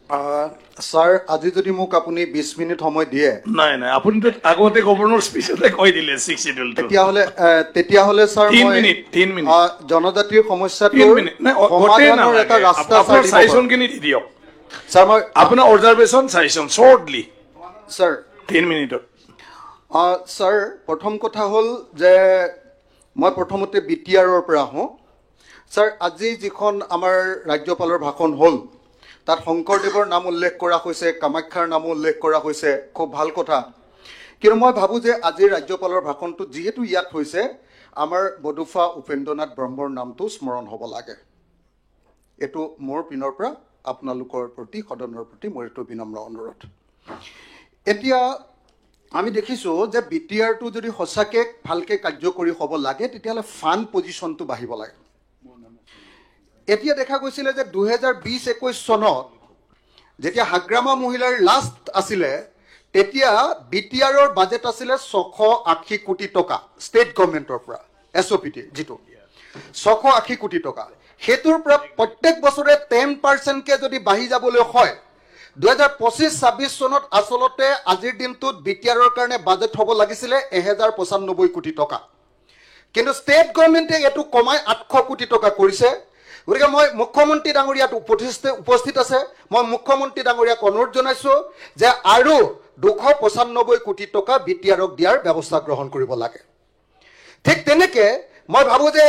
Sir আজি যদি মোক আপনি 20 মিনিট সময় দিয়ে নাই নাই আপুনি তো আগতে গভৰ্ণৰ স্পিচতে কৈ দিলে 6 শিডিউল তেতিয়াহলে স্যাৰ 3 মিনিট জনজাতিৰ সমস্যাটো 3 মিনিট নাই সমাধানৰ এটা ৰাস্তা আপোনাৰ সাজেশন কিনি দি দিয়ক স্যাৰ মই আপোনাৰ অবজাৰভেশন সাজেশন শৰ্টলি স্যাৰ 3 মিনিটত স্যাৰ প্ৰথম কথা হল যে মই প্ৰথমতে বিটিআৰৰ পৰা হওঁ স্যাৰ আজি যিখন আমাৰ ৰাজ্যপালৰ ভাষণ হল তাত শংকৰদেৱৰ নাম উল্লেখ কৰা হৈছে কামাখ্যাৰ নাম উল্লেখ কৰা হৈছে খুব ভাল কথা কিন্তু মই ভাবো যে আজিৰ ৰাজ্যপালৰ ভাষণটো যেহেতু ইয়াত হৈছে আমাৰ বডুফা উপেন্দ্ৰনাথ ব্ৰহ্মৰ নামটো স্মৰণ হ'ব লাগে এটো মোৰ পিনৰ পৰা আপোনালোকৰ প্ৰতি সদনৰ প্ৰতি মোৰ এটো বিনম্ৰ অনুৰোধ এতিয়া আমি দেখিছো যে বিটিআৰটো যদি সঁচাকে ভালকে কাৰ্যকৰী হ'ব লাগে তেতিয়ালে ফান পজিশনটো বাঢ়িব লাগে এতিয়া দেখা গৈছিলে যে 2020-21 চনত যেতিয়া হাগ্ৰামা মহিলাৰ লাষ্ট আছিলে তেতিয়া বিটিআৰৰ বাজেট আছিলে 680 কোটি টকা ষ্টেট গভৰ্ণমেণ্টৰ পৰা এছঅপিটি যেটো 680 কোটি টকা হেতুৰ পৰা প্ৰত্যেক বছৰে 10% কে যদি বাঢ়ি যাবলৈ হয় 2025-26 চনত আসলতে আজিৰ দিনটোত বিটিআৰৰ কাৰণে বাজেট হ'ব লাগিছিলে 1095 কোটি টকা কিন্তু ষ্টেট গভৰ্ণমেণ্টে এটো কমাই 800 কোটি টকা কৰিছে গতিকে মই মুখ্যমন্ত্ৰী ডাঙৰীয়াত উপস্থিত আছে মই মুখ্যমন্ত্ৰী ডাঙৰীয়াক অনুৰোধ জনাইছো যে আৰু 295 কোটি টকা বিটিআৰক দিয়াৰ ব্যৱস্থা গ্ৰহণ কৰিব লাগে ঠিক তেনেকে মই ভাবো যে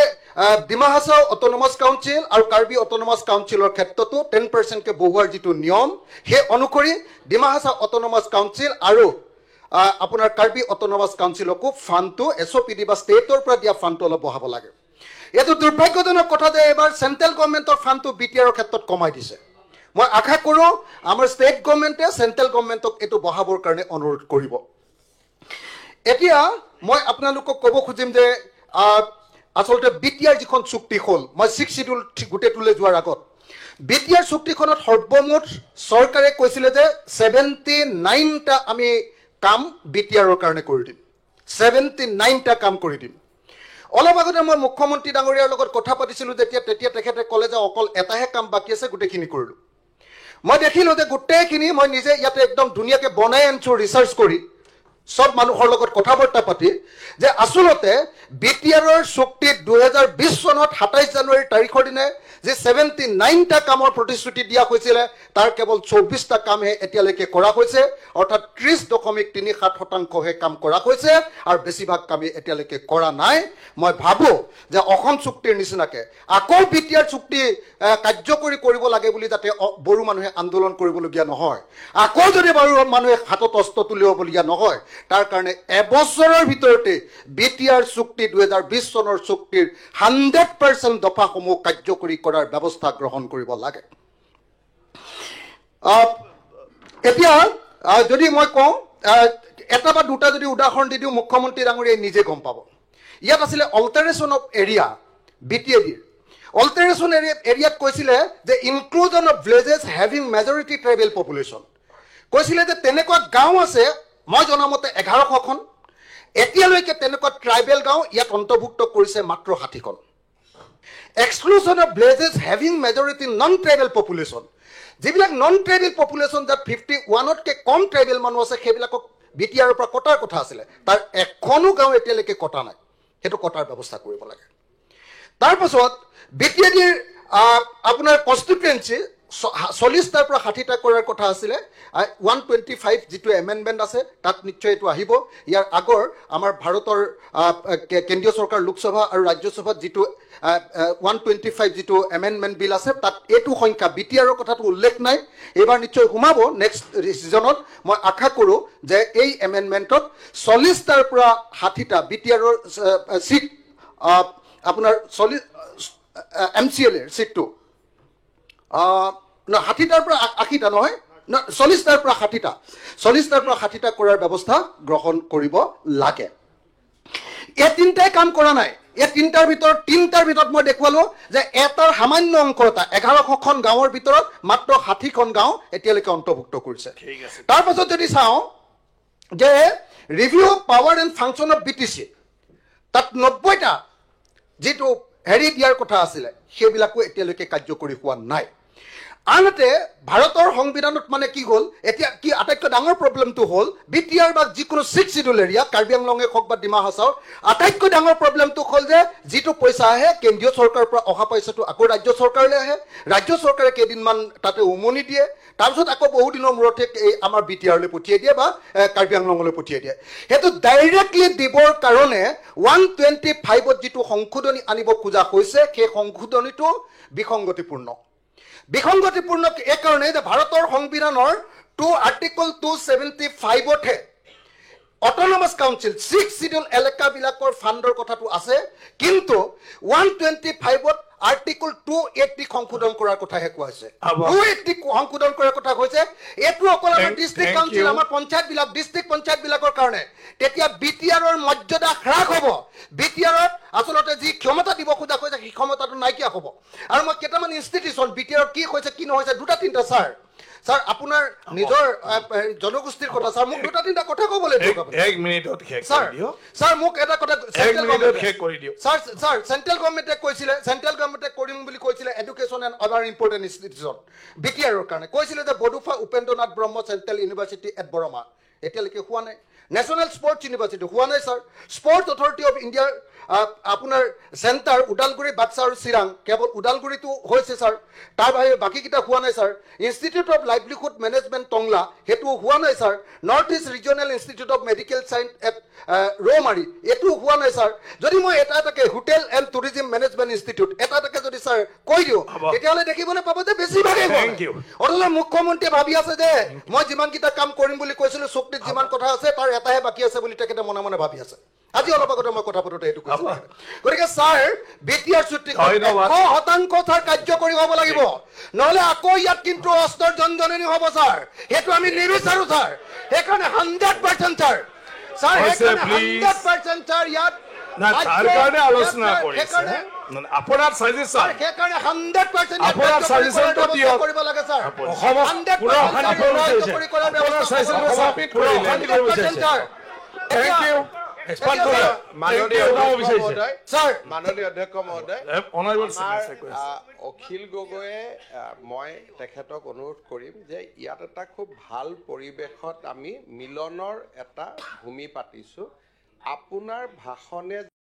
ডিমা হাছাও অটোনমাস কাউন্সিল আৰু কাৰ্বি অটোনমাস কাউন্সিলৰ ক্ষেত্ৰতো 10% কে বহুৱাৰ যিটো নিয়ম হে অনুসৰি ডিমা হাছাও অটোনমাস কাউন্সিল আৰু আপোনাৰ কাৰ্বি অটোনমাস কাউন্সিলকো ফান্ডটো এছঅপিডি বা ষ্টেটৰ পৰা দিয়া ফান্ডটো অলপ বঢ়াব লাগে এটো দুৰ্ভাগ্যজনক কথা যে এবাৰ সেন্ট্ৰেল গভৰ্ণমেণ্টৰ ফান্ডটো বিটিআৰৰ ক্ষেত্ৰত কমাই দিছে মই আশা কৰো আমাৰ ষ্টেট গভৰ্ণমেণ্টে সেন্ট্ৰেল গভৰ্ণমেণ্টক এটো বঢ়াবৰ কাৰণে অনুৰোধ কৰিব এতিয়া মই আপোনালোকক ক'ব খুজিম যে আসলতে বিটিআৰ যিখন চুক্তি হ'ল মই 6 শিডিউল গুটেটোলে যোৱাৰ আগত বিটিআৰ চুক্তিখনত সৰ্বমুঠ চৰকাৰে কৈছিলে যে 79 টা আমি কাম বিটিআৰৰ কাৰণে কৰি দিম 79 টা কাম কৰি দিম অলপ আগতে মই মুখ্যমন্ত্ৰী ডাঙৰীয়াৰ লগত কথা পাতিছিলো তেতিয়া তেখেতে ক'লে যে অকল এটাহে কাম বাকি আছে গুটেখিনি কৰিলো মই দেখিলো যে গুটেখিনি মই নিজে ইয়াতে একদম ধুনিয়াকে বনাই আনছো ৰিসাৰ্চ কৰি সব মানুহৰ লগত কথা বৰ্তা পাতি যে আসলতে বিটিআৰৰ চুক্তি 2020 চনত 27 জানুৱাৰী তাৰিখৰ দিনে যে 79 টা কামৰ প্ৰতিশ্ৰুতি দিয়া হৈছিল তাৰ কেৱল 24 টা কামহে এতিয়ালৈকে কৰা হৈছে অৰ্থাৎ 30.37% হে কাম কৰা হৈছে আৰু বেছিভাগ কামে এতিয়ালৈকে কৰা নাই মই ভাবো যে অসম চুক্তিৰ নিচিনাকে আকৌ বিটিআৰ চুক্তি কাৰ্যকৰী কৰিব লাগে বুলি যাতে বড়ো মানুহে আন্দোলন কৰিবলগীয়া নহয় আকৌ যদি বড়ো মানুহে হাতত অস্ত্ৰ তুলিবলগীয়া নহয় তাৰ কাৰণে এবছৰৰ ভিতৰতে বিটিআৰ চুক্তি 2020 চনৰ চুক্তিৰ 100% দফাসমূহ কাৰ্যকৰী কৰাৰ ব্যৱস্থা গ্ৰহণ কৰিব লাগে এতিয়া যদি মই কওঁ এটা বা দুটা যদি উদাহৰণ দি দিওঁ মুখ্যমন্ত্ৰী ডাঙৰীয়াই নিজে গম পাব ইয়াত আছিল অল্টাৰেশন অফ এৰিয়া বিটিএডি অল্টাৰেশন এৰিয়াত কৈছিলে যে inclusion of villages having majority tribal population কৈছিলে যে তেনেকুৱা গাঁও আছে মই জনামতে 1100 খন এতিয়ালৈকে তেনেকুৱা ট্ৰাইবেল গাঁও ইয়াত অন্তৰ্ভুক্ত কৰিছে মাত্ৰ 60 খন exclusion of villages having majority non tribal population যিবিলাক নন ট্ৰাইবেল পপুলেশ্যন যাত 51 কে কম ট্ৰাইবেল মানুহ আছে সেইবিলাকক বিটিআৰৰ পৰা কটাৰ কথা আছিল তাৰ এখনো গাঁও এতিয়ালৈকে কটা নাই হেতু কটাৰ ব্যৱস্থা কৰিব লাগে তাৰ পাছত বিটিএডিৰ আপোনাৰ কনস্টিটুৱেন্সি 40 টাৰ পৰা 60 টা কৰাৰ কথা আছিল 125 যেটো এমেন্ডমেন্ট আছে তাত নিশ্চয় এটো আহিব ইয়াৰ আগৰ আমাৰ ভাৰতৰ কেন্দ্ৰীয় চৰকাৰ লোকসভা আৰু ৰাজ্যসভাত যেটো 125 যেটো এমেন্ডমেন্ট বিল আছে তাত এটো সংখ্যা বিটিআৰৰ কথাটো উল্লেখ নাই এবাৰ নিশ্চয় হুমাব নেক্সট সিজনত মই আশা কৰো যে এই এমেন্ডমেন্টত 40 টাৰ পৰা 60 টা বিটিআৰৰ সিট আপোনাৰ 40 এমচিএল এৰ সিটটো 60 টাৰ পৰা 80 টা নহয় 40 টাৰ পৰা 60 টা 40 টাৰ পৰা 60 টা কৰাৰ ব্যৱস্থা গ্ৰহণ কৰিব লাগে এই তিনটাই কাম কৰা নাই এই তিনটাৰ ভিতৰত মই দেখুৱালো যে এটাৰ সামান্য অংক এটা 1100 খন গাঁৱৰ ভিতৰত মাত্ৰ 60 খন গাঁও এতিয়ালৈকে অন্তৰ্ভুক্ত কৰিছে তাৰ পাছত যদি চাওঁ যে review power and function of BTC তাত 90 টা যেটো হেৰি দিয়াৰ কথা আছিল সেইবিলাকো এতিয়ালৈকে কাৰ্যকৰী হোৱা নাই আনহাতে ভাৰতৰ সংবিধানত মানে কি হ'ল এতিয়া কি আটাইতকৈ ডাঙৰ প্ৰব্লেমটো হ'ল বিটিআৰ বা যিকোনো 6 শিডিউল এৰিয়া কাৰ্বি আংলঙে হওক বা ডিমা হাছাও আটাইতকৈ ডাঙৰ প্ৰব্লেমটো হ'ল যে যিটো পইচা আহে কেন্দ্ৰীয় চৰকাৰৰ পৰা অহা পইচাটো আকৌ ৰাজ্য চৰকাৰলৈ আহে ৰাজ্য চৰকাৰে কেইদিনমান তাতে উমনি দিয়ে তাৰপিছত আকৌ বহুদিনৰ মূৰতে এই আমাৰ বিটিআৰলৈ পঠিয়াই দিয়ে বা কাৰ্বি আংলঙলৈ পঠিয়াই দিয়ে সেইটো ডাইৰেক্টলি দিবৰ কাৰণে 125ত যিটো সংশোধনী আনিব খোজা হৈছে সেই সংশোধনীটো বিসংগতিপূৰ্ণ এই কাৰণে যে ভাৰতৰ সংবিধানৰ আৰ্টিকল 275হে অট'নমাছ কাউন্সিল 6 শিডিউল এলেকাবিলাকৰ ফাণ্ডৰ কথাটো আছে কিন্তু 125ত আৰ্টিকল 280 সংশোধন কৰাৰ কথাহে কোৱা হৈছে 280 সংশোধন কৰাৰ কথা কৈছে এইটো অকল আমাৰ ডিষ্ট্ৰিক্ট কাউন্সিল আমাৰ পঞ্চায়তবিলাক ডিষ্ট্ৰিক্ট পঞ্চায়তবিলাকৰ কাৰণে তেতিয়া বিটিআৰৰ মৰ্যাদা হ্ৰাস হ'ব বিটিআৰত আচলতে যি ক্ষমতা দিব খোজা কৈছে সেই ক্ষমতাটো নাইকিয়া হ'ব আৰু মই কেইটামান ইনষ্টিটিউচন বিটিআৰ কি হৈছে কি নহৈছে দুটা তিনিটা ছাৰ আপোনাৰ নিজৰ জনগোষ্ঠীৰ কথা ছাৰ মোক দুটা তিনিটা কথা ক'বলৈ দিয়ক এক মিনিটত শেষ ছাৰ কৰি দিয়ক ছাৰ মোক এটা কথা এক মিনিটত শেষ কৰি দিয়ক ছাৰ চেন্ট্ৰেল গভৰ্ণমেণ্টে কৰিম বুলি কৈছিলে education and other important institution বিটিআৰৰ কাৰণে কৈছিলে যে বডোফা উপেন্দ্ৰনাথ ব্ৰহ্ম চেন্ট্ৰেল ইউনিভাৰ্চিটি এট বৰমা এতিয়ালৈকে হোৱা নাই নেশ্যনেল স্পৰ্টছ ইউনিভাৰ্চিটি হোৱা নাই ছাৰ স্পৰ্টছ অথৰিটি অফ ইণ্ডিয়াৰ আপোনাৰ চেণ্টাৰ ওদালগুৰি বাক্সা আৰু চিৰাং কেৱল ওদালগুৰিটো হৈছে ছাৰ তাৰ বাহিৰে বাকীকেইটা হোৱা নাই sir institute of livelihood management Tangla সেইটো হোৱা নাই sir north east regional institute of medical science at Rowmari এইটো হোৱা নাই ছাৰ যদি মই এটাকে hotel and tourism management institute এটাকে যদি ছাৰ কৈ দিওঁ তেতিয়াহ'লে দেখিবলৈ পাব যে বেছিভাগেই অথচ মুখ্যমন্ত্ৰীয়ে ভাবি আছে যে মই যিমানকেইটা কাম কৰিম বুলি কৈছিলোঁ চুক্তিত যিমান কথা আছে তাৰ এটাহে বাকী আছে বুলি তেখেতে মনে মনে ভাবি আছে আজি অলপ আগতে মই কথা পাতোতে এইটো কৈছোঁ গতিকে ছাৰ বিটিআৰ চুক্তি 100% ছাৰ কাৰ্যকৰী হ'ব লাগিব নহ'লে আকৌ ইয়াত কিন্তু অস্ত্ৰৰ জনজননী হ'ব ছাৰ সেইটো আমি নিবিচাৰোঁ ছাৰ সেইকাৰণে 100% ছাৰ 100% ছাৰ ইয়াত তাৰ কাৰণে আলোচনা কৰিছে আপোনাৰ ছাজেশ্যন সেইকাৰণে 100% আপোনাৰ ছাজেশ্যনটো দিয়ক কৰিব লাগে ছাৰ Thank you. মাননীয় অধ্যক্ষ মহোদয় অখিল গগৈয়ে মই তেখেতক অনুৰোধ কৰিম যে ইয়াত এটা খুব ভাল পৰিৱেশত আমি মিলনৰ এটা ভূমি পাতিছোঁ আপোনাৰ ভাষণে